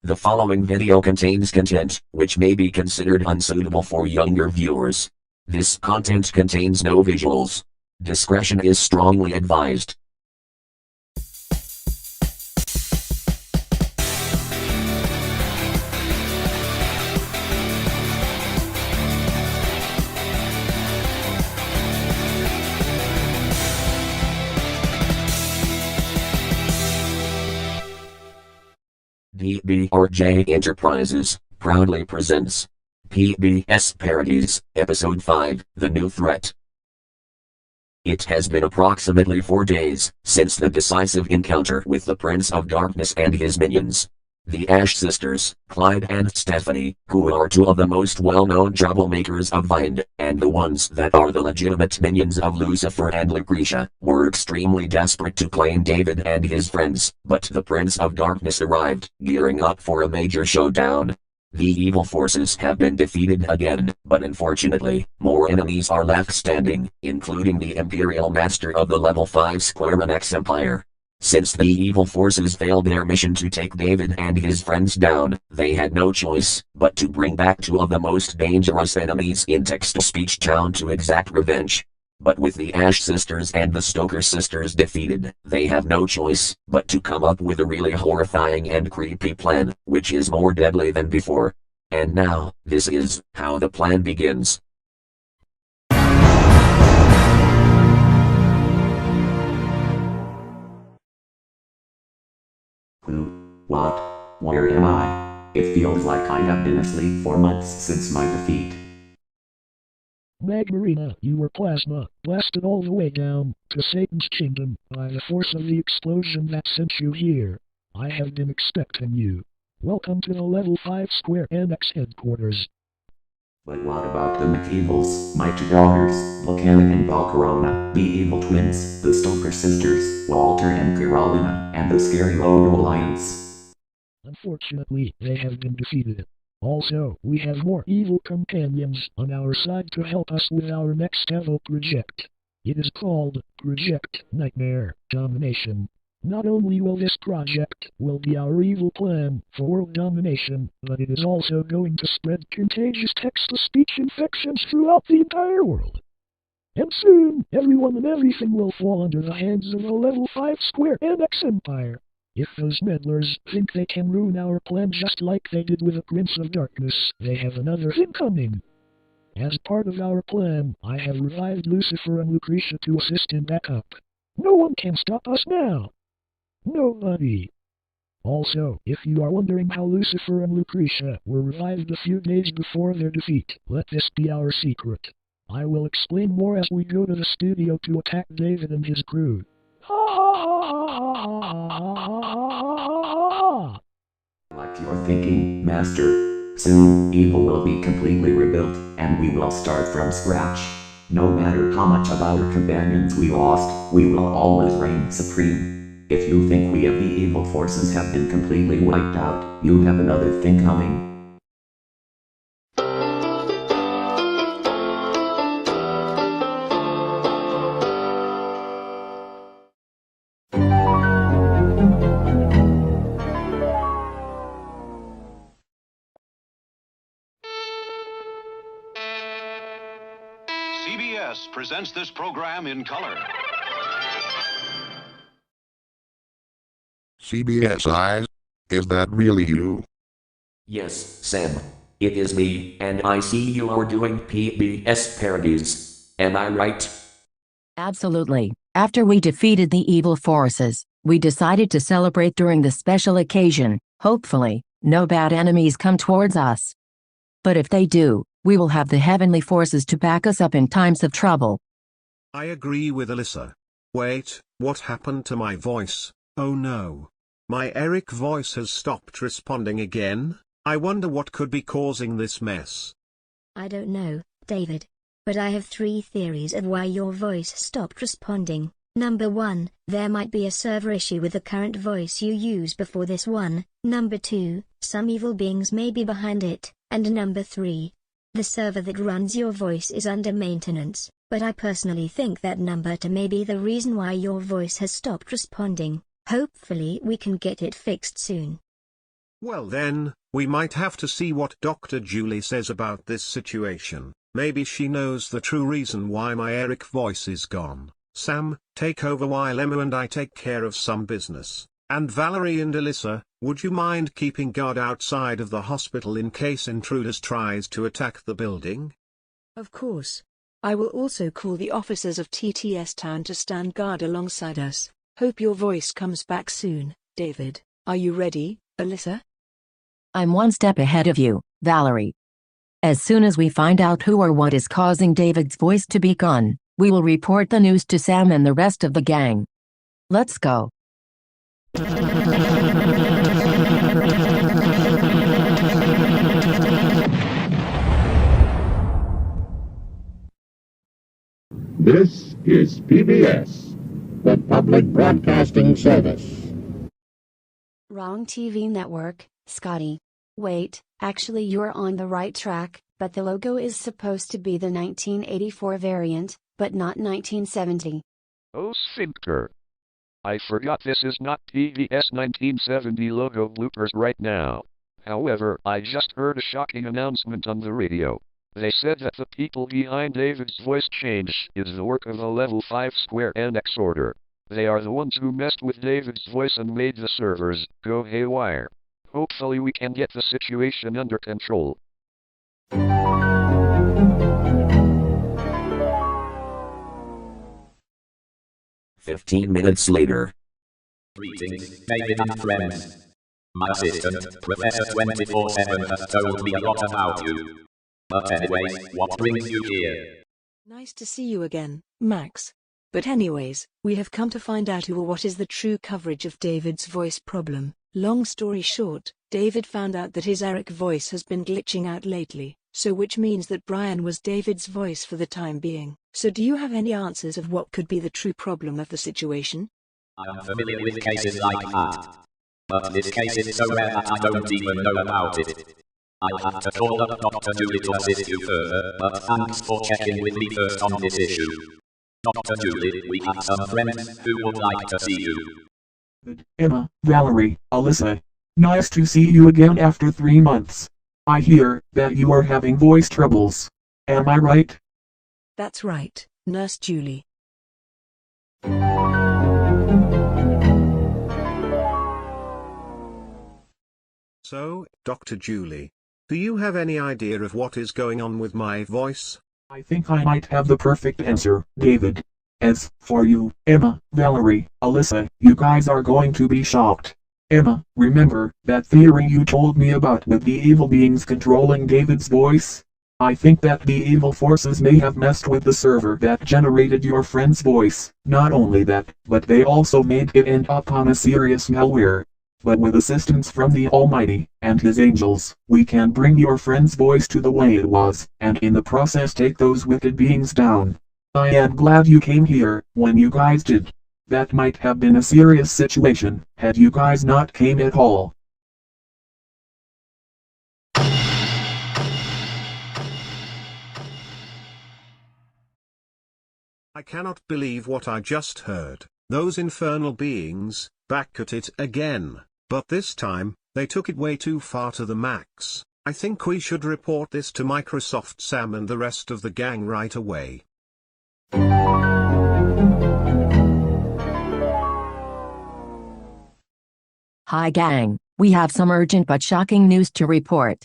The following video contains content which may be considered unsuitable for younger viewers. This content contains no visuals. Discretion is strongly advised. DBRJ Enterprises proudly presents PBS Parodies, Episode 5, The New Threat. It has been approximately 4 days since the decisive encounter with the Prince of Darkness and his minions. The Ash sisters, Clyde and Stephanie, who are two of the most well-known troublemakers of Vind, and the ones that are the legitimate minions of Lucifer and Lucretia, were extremely desperate to claim David and his friends, but the Prince of Darkness arrived, gearing up for a major showdown. The evil forces have been defeated again, but unfortunately, more enemies are left standing, including the Imperial Master of the Level 5 Square X Empire. Since the evil forces failed their mission to take David and his friends down, they had no choice but to bring back two of the most dangerous enemies in text-to-speech town to exact revenge. But with the Ash sisters and the Stoker sisters defeated, they have no choice but to come up with a really horrifying and creepy plan, which is more deadly than before. And now, this is how the plan begins. Who? What? Where am I? It feels like I have been asleep for months since my defeat. Magmarina, you were plasma, blasted all the way down to Satan's kingdom by the force of the explosion that sent you here. I have been expecting you. Welcome to the Level 5 Square Annex headquarters. But what about the McEvils, my two daughters, Vulcanna and Vulcanna, the evil twins, the Stoker sisters, Walter and Carolina, and the scary Robo Alliance? Unfortunately, they have been defeated. Also, we have more evil companions on our side to help us with our next level project. It is called Project Nightmare Domination. Not only will this project will be our evil plan for world domination, but it is also going to spread contagious text-to-speech infections throughout the entire world. And soon, everyone and everything will fall under the hands of the Level 5 Square Annex Empire. If those meddlers think they can ruin our plan just like they did with the Prince of Darkness, they have another thing coming. As part of our plan, I have revived Lucifer and Lucretia to assist in backup. No one can stop us now. Nobody. Also, if you are wondering how Lucifer and Lucretia were revived a few days before their defeat, let this be our secret. I will explain more as we go to the studio to attack David and his crew. Like you're thinking, Master. Soon, evil will be completely rebuilt, and we will start from scratch. No matter how much of our companions we lost, we will always reign supreme. If you think we of the evil forces have been completely wiped out, you have another thing coming. PBS presents this program in color. CBS Eyes? Is that really you? Yes, Sam. It is me, and I see you are doing PBS parodies. Am I right? Absolutely. After we defeated the evil forces, we decided to celebrate during the special occasion. Hopefully, no bad enemies come towards us. But if they do, we will have the heavenly forces to back us up in times of trouble. I agree with Alyssa. Wait, what happened to my voice? Oh no. My Eric voice has stopped responding again? I wonder what could be causing this mess. I don't know, David. But I have 3 theories of why your voice stopped responding. Number 1, there might be a server issue with the current voice you used before this one. Number 2, some evil beings may be behind it. And number 3, the server that runs your voice is under maintenance. But I personally think that number 2 may be the reason why your voice has stopped responding. Hopefully we can get it fixed soon. Well then, we might have to see what Dr. Julie says about this situation. Maybe she knows the true reason why my Eric voice is gone. Sam, take over while Emma and I take care of some business. And Valerie and Alyssa, would you mind keeping guard outside of the hospital in case intruders tries to attack the building? Of course. I will also call the officers of TTS Town to stand guard alongside us. Hope your voice comes back soon, David. Are you ready, Alyssa? I'm one step ahead of you, Valerie. As soon as we find out who or what is causing David's voice to be gone, we will report the news to Sam and the rest of the gang. Let's go. This is PBS, the Public Broadcasting Service. Wrong TV network, Scotty. Wait, actually you're on the right track, but the logo is supposed to be the 1984 variant, but not 1970. Oh Sinker. I forgot this is not PBS 1970 logo bloopers right now. However, I just heard a shocking announcement on the radio. They said that the people behind David's voice change is the work of a level 5 Square Enix order. They are the ones who messed with David's voice and made the servers go haywire. Hopefully we can get the situation under control. 15 minutes later. Greetings, David and friends. My assistant, Professor 24/7, has told me a lot about you. But anyways, what brings you here? Nice to see you again, Max. But anyways, we have come to find out who or what is the true coverage of David's voice problem. Long story short, David found out that his Eric voice has been glitching out lately, so which means that Brian was David's voice for the time being. So do you have any answers of what could be the true problem of the situation? I am familiar with cases like that. But this case is so rare that I don't even know about it. I'll have to call up Dr. Julie to assist you further, but thanks for checking with me first on this issue. Dr. Julie, we have some friends who would like to see you. Emma, Valerie, Alyssa. Nice to see you again after 3 months. I hear that you are having voice troubles. Am I right? That's right, Nurse Julie. So, Dr. Julie, do you have any idea of what is going on with my voice? I think I might have the perfect answer, David. As for you, Emma, Valerie, Alyssa, you guys are going to be shocked. Emma, remember that theory you told me about with the evil beings controlling David's voice? I think that the evil forces may have messed with the server that generated your friend's voice. Not only that, but they also made it end up on a serious malware. But with assistance from the Almighty and His angels, we can bring your friend's voice to the way it was, and in the process take those wicked beings down. I am glad you came here when you guys did. That might have been a serious situation had you guys not came at all. I cannot believe what I just heard. Those infernal beings, back at it again. But this time, they took it way too far to the max. I think we should report this to Microsoft Sam and the rest of the gang right away. Hi gang, we have some urgent but shocking news to report.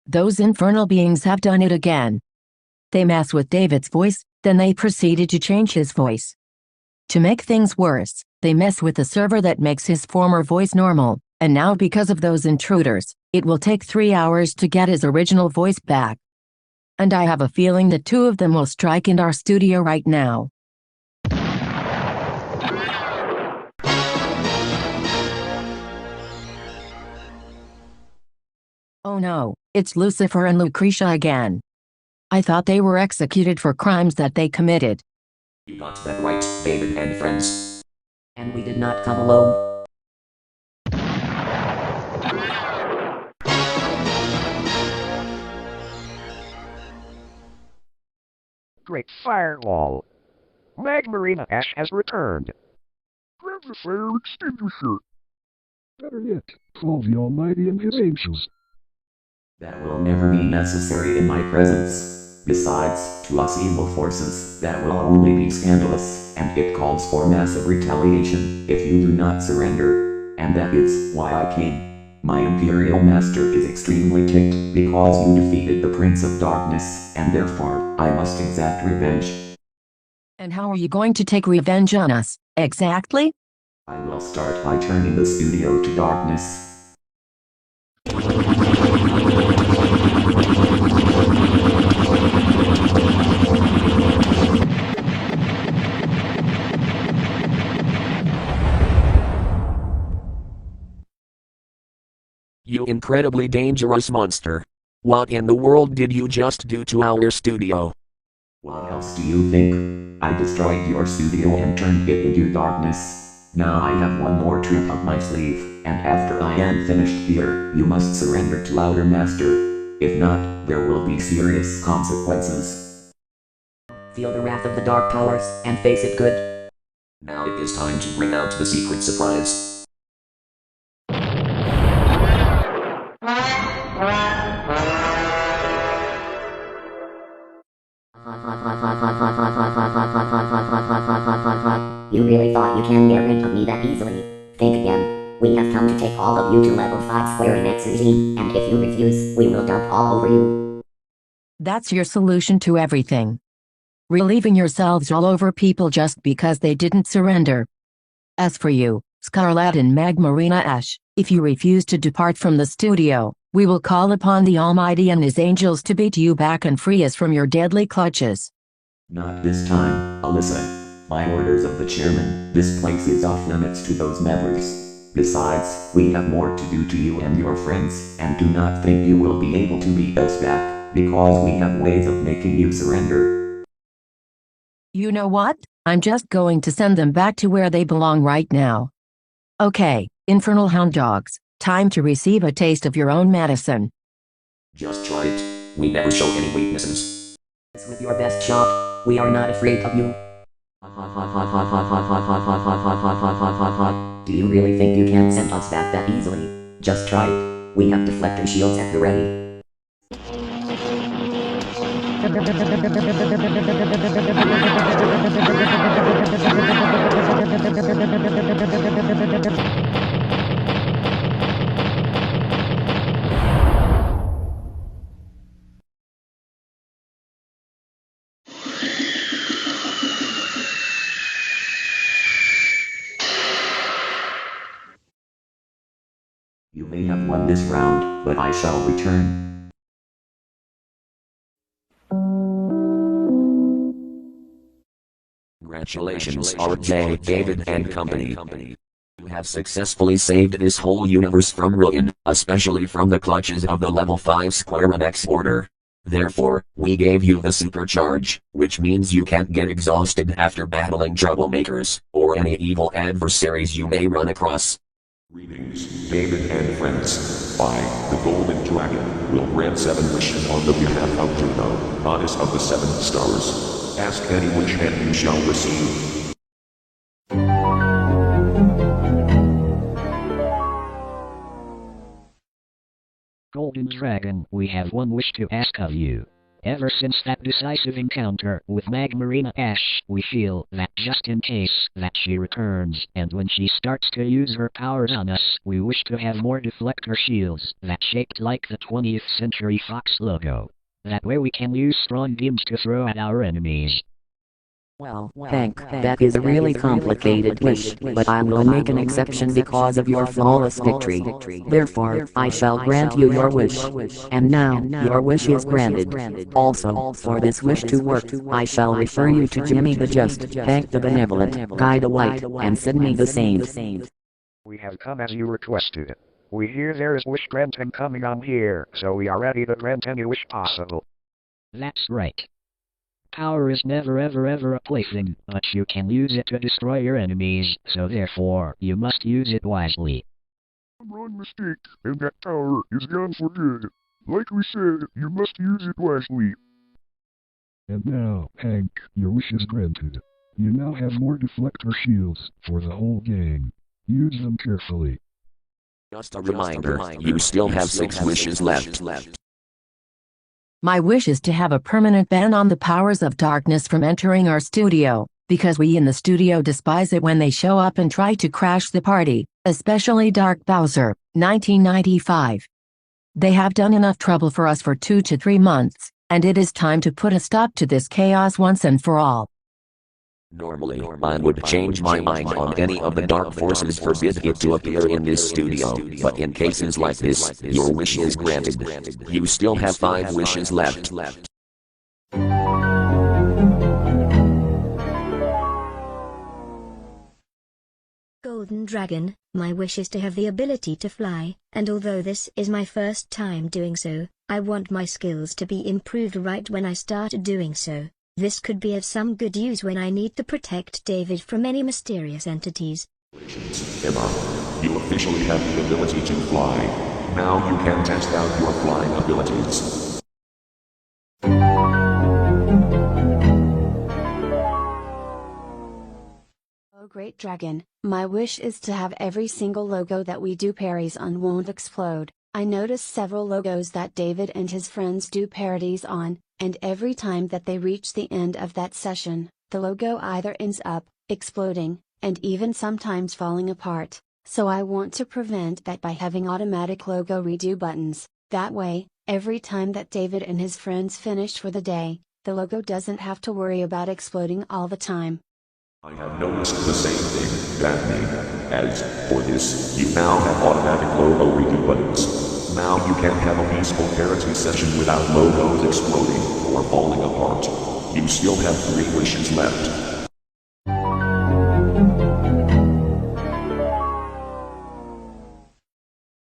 Those infernal beings have done it again. They mess with David's voice, then they proceeded to change his voice. To make things worse, they mess with the server that makes his former voice normal, and now because of those intruders, it will take 3 hours to get his original voice back. And I have a feeling that 2 of them will strike in our studio right now. Oh no, it's Lucifer and Lucretia again. I thought they were executed for crimes that they committed. You got that right, David and friends. And we did not come alone. Great firewall. Magmarina Ash has returned. Grab the fire extinguisher. Better yet, call the Almighty and his angels. That will never be necessary in my presence. Besides, to us evil forces, that will only be scandalous, and it calls for massive retaliation if you do not surrender. And that is why I came. My Imperial Master is extremely ticked because you defeated the Prince of Darkness, and therefore, I must exact revenge. And how are you going to take revenge on us, exactly? I will start by turning the studio to darkness. You incredibly dangerous monster. What in the world did you just do to our studio? What else do you think? I destroyed your studio and turned it into darkness. Now I have one more trick up my sleeve, and after I am finished here, you must surrender to our master. If not, there will be serious consequences. Feel the wrath of the dark powers, and face it good. Now it is time to bring out the secret surprise. You really thought you can get rid of me that easily? Think again. We have come to take all of you to level 5 square in Exergy, and if you refuse, we will dump all over you. That's your solution to everything. Relieving yourselves all over people just because they didn't surrender. As for you, Scarlette and Magmarina Ash, if you refuse to depart from the studio, we will call upon the Almighty and his angels to beat you back and free us from your deadly clutches. Not this time, Alyssa. By orders of the chairman, this place is off limits to those members. Besides, we have more to do to you and your friends, and do not think you will be able to beat us back, because we have ways of making you surrender. You know what? I'm just going to send them back to where they belong right now. Okay, infernal hound dogs, time to receive a taste of your own medicine. Just try it. We never show any weaknesses. With your best shot, we are not afraid of you. Do you really think you can send us back that easily? Just try it. We have deflector shields at the ready. You may have won this round, but I shall return. Congratulations, RJ, David and company. You have successfully saved this whole universe from ruin, especially from the clutches of the level 5 Square X order. Therefore, we gave you the supercharge, which means you can't get exhausted after battling troublemakers, or any evil adversaries you may run across. Greetings, David and friends. I, the Golden Dragon, will grant 7 wishes on the behalf of Juno, goddess of the 7 stars. Ask any wish and you shall receive. Golden Dragon, we have one wish to ask of you. Ever since that decisive encounter with Magmarina Ash, we feel that just in case that she returns, and when she starts to use her powers on us, we wish to have more deflector shields that shaped like the 20th Century Fox logo. That way we can use strong beams to throw at our enemies. Well, that is a really complicated wish, but I will make an exception because of your flawless victory. Therefore, I shall grant you your wish. And now, your wish is granted. Also, for this wish to work, I shall refer you to Jimmy the Just, Hank the Benevolent, Guy the White, and Sydney the Saint. We have come as you requested. We hear there is wish granting coming on here, so we are ready to grant any wish possible. That's right. Power is never ever a plaything, but you can use it to destroy your enemies, so therefore, you must use it wisely. One mistake, and that power is gone for good. Like we said, you must use it wisely. And now, Hank, your wish is granted. You now have more deflector shields for the whole gang. Use them carefully. Just a reminder, you still have 6 wishes left. My wish is to have a permanent ban on the powers of darkness from entering our studio, because we in the studio despise it when they show up and try to crash the party, especially Dark Bowser, 1995. They have done enough trouble for us for 2 to 3 months, and it is time to put a stop to this chaos once and for all. Normally, I would change my mind on any of the dark forces forbid it to appear in this studio, but in cases like this, your wish is granted. You still have 5 wishes left. Golden Dragon, my wish is to have the ability to fly, and although this is my first time doing so, I want my skills to be improved right when I start doing so. This could be of some good use when I need to protect David from any mysterious entities. Emma, you officially have the ability to fly. Now you can test out your flying abilities. Oh great dragon, my wish is to have every single logo that we do parodies on won't explode. I noticed several logos that David and his friends do parodies on, and every time that they reach the end of that session, the logo either ends up exploding, and even sometimes falling apart. So I want to prevent that by having automatic logo redo buttons. That way, every time that David and his friends finish for the day, the logo doesn't have to worry about exploding all the time. I have noticed the same thing, Daphne. As for this, you now have automatic logo redo buttons. Now you can have a peaceful parody session without logos exploding or falling apart. You still have 3 wishes left.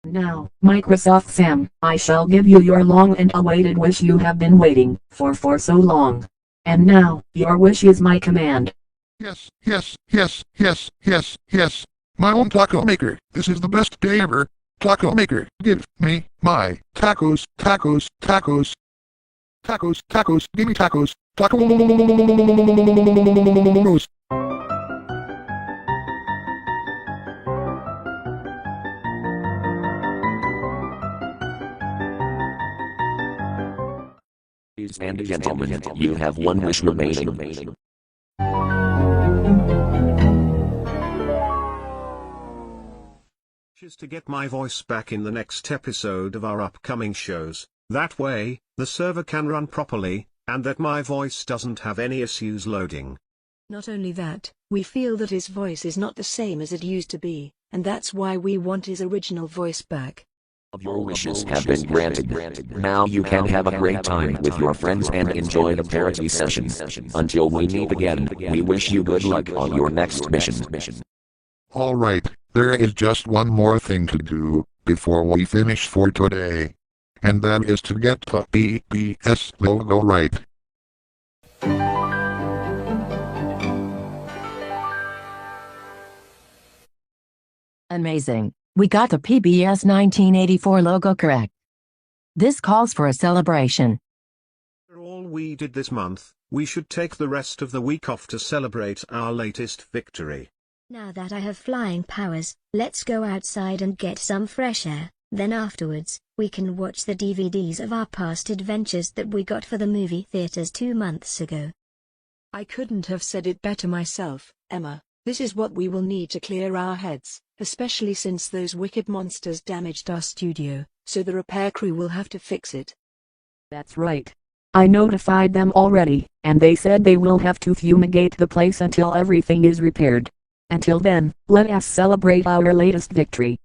Now, Microsoft Sam, I shall give you your long and awaited wish you have been waiting for so long. And now, your wish is my command. Yes, yes, yes, yes, yes, yes. My own taco maker. This is the best day ever. Taco maker, give me my tacos, tacos, tacos. Tacos, tacos, give me tacos. Tacos. Ladies and gentlemen, you have 1 wish remaining. Is to get my voice back in the next episode of our upcoming shows. That way, the server can run properly, and that my voice doesn't have any issues loading. Not only that, we feel that his voice is not the same as it used to be, and that's why we want his original voice back. Your wishes have been granted. Now you can have a great time with your friends and enjoy the parody session. Until we meet again, we wish you good luck on your next mission. Alright, there is just one more thing to do before we finish for today. And that is to get the PBS logo right. Amazing. We got the PBS 1984 logo correct. This calls for a celebration. For all we did this month, we should take the rest of the week off to celebrate our latest victory. Now that I have flying powers, let's go outside and get some fresh air. Then afterwards, we can watch the DVDs of our past adventures that we got for the movie theaters 2 months ago. I couldn't have said it better myself, Emma. This is what we will need to clear our heads, especially since those wicked monsters damaged our studio, so the repair crew will have to fix it. That's right. I notified them already, and they said they will have to fumigate the place until everything is repaired. Until then, let us celebrate our latest victory.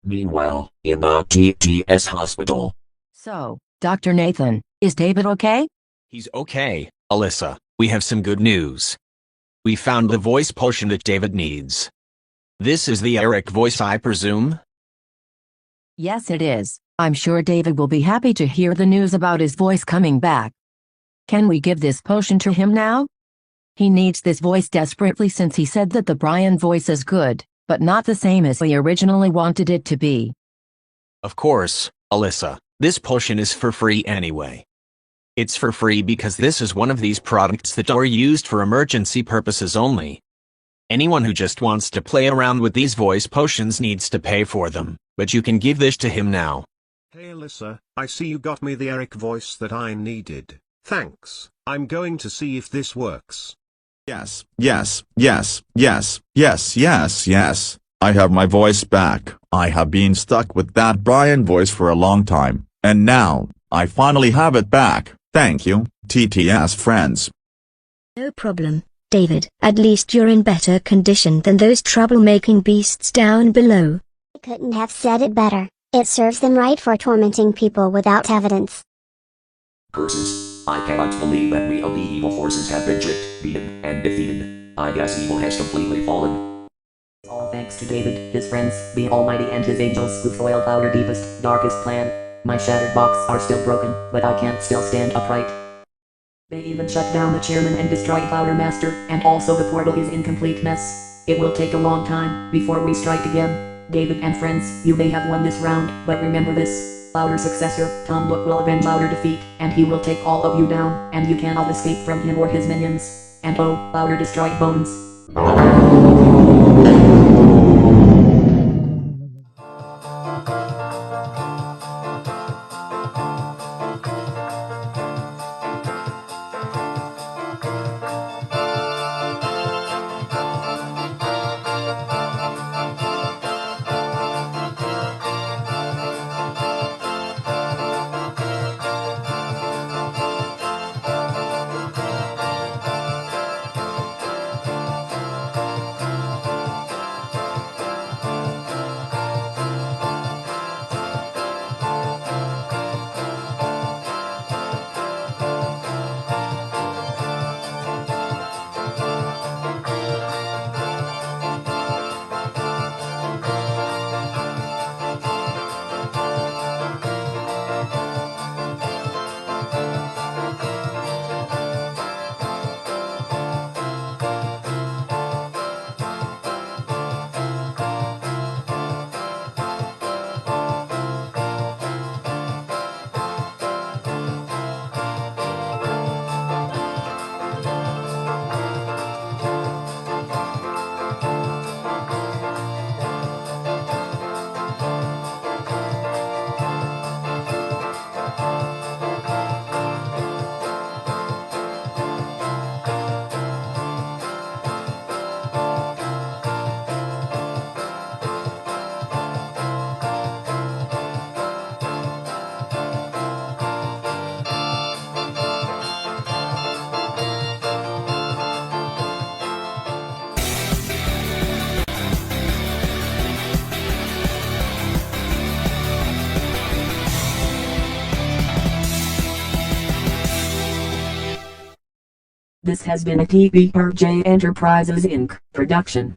Meanwhile, in the TTS hospital. So, Dr. Nathan, is David okay? He's okay, Alyssa. We have some good news. We found the voice potion that David needs. This is the Eric voice, I presume? Yes, it is. I'm sure David will be happy to hear the news about his voice coming back. Can we give this potion to him now? He needs this voice desperately since he said that the Brian voice is good, but not the same as he originally wanted it to be. Of course, Alyssa. This potion is for free anyway. It's for free because this is one of these products that are used for emergency purposes only. Anyone who just wants to play around with these voice potions needs to pay for them, but you can give this to him now. Hey Alyssa, I see you got me the Eric voice that I needed. Thanks. I'm going to see if this works. Yes, yes, yes, yes, yes, yes, yes. I have my voice back. I have been stuck with that Brian voice for a long time, and now, I finally have it back. Thank you, TTS friends. No problem, David. At least you're in better condition than those troublemaking beasts down below. I couldn't have said it better. It serves them right for tormenting people without evidence. Curses. I cannot believe that we of the evil forces have been tricked, beaten, and defeated. I guess evil has completely fallen. All thanks to David, his friends, the Almighty and his angels who foiled our deepest, darkest plan. My shattered box are still broken, but I can't still stand upright. They even shut down the chairman and destroyed Powder Master, and also the portal is in complete mess. It will take a long time before we strike again. David and friends, you may have won this round, but remember this. Powder's successor, Tom Nook, will avenge Powder defeat, and he will take all of you down, and you cannot escape from him or his minions. And oh, Powder destroyed Bones. This has been a TBRJ Enterprises Inc. production.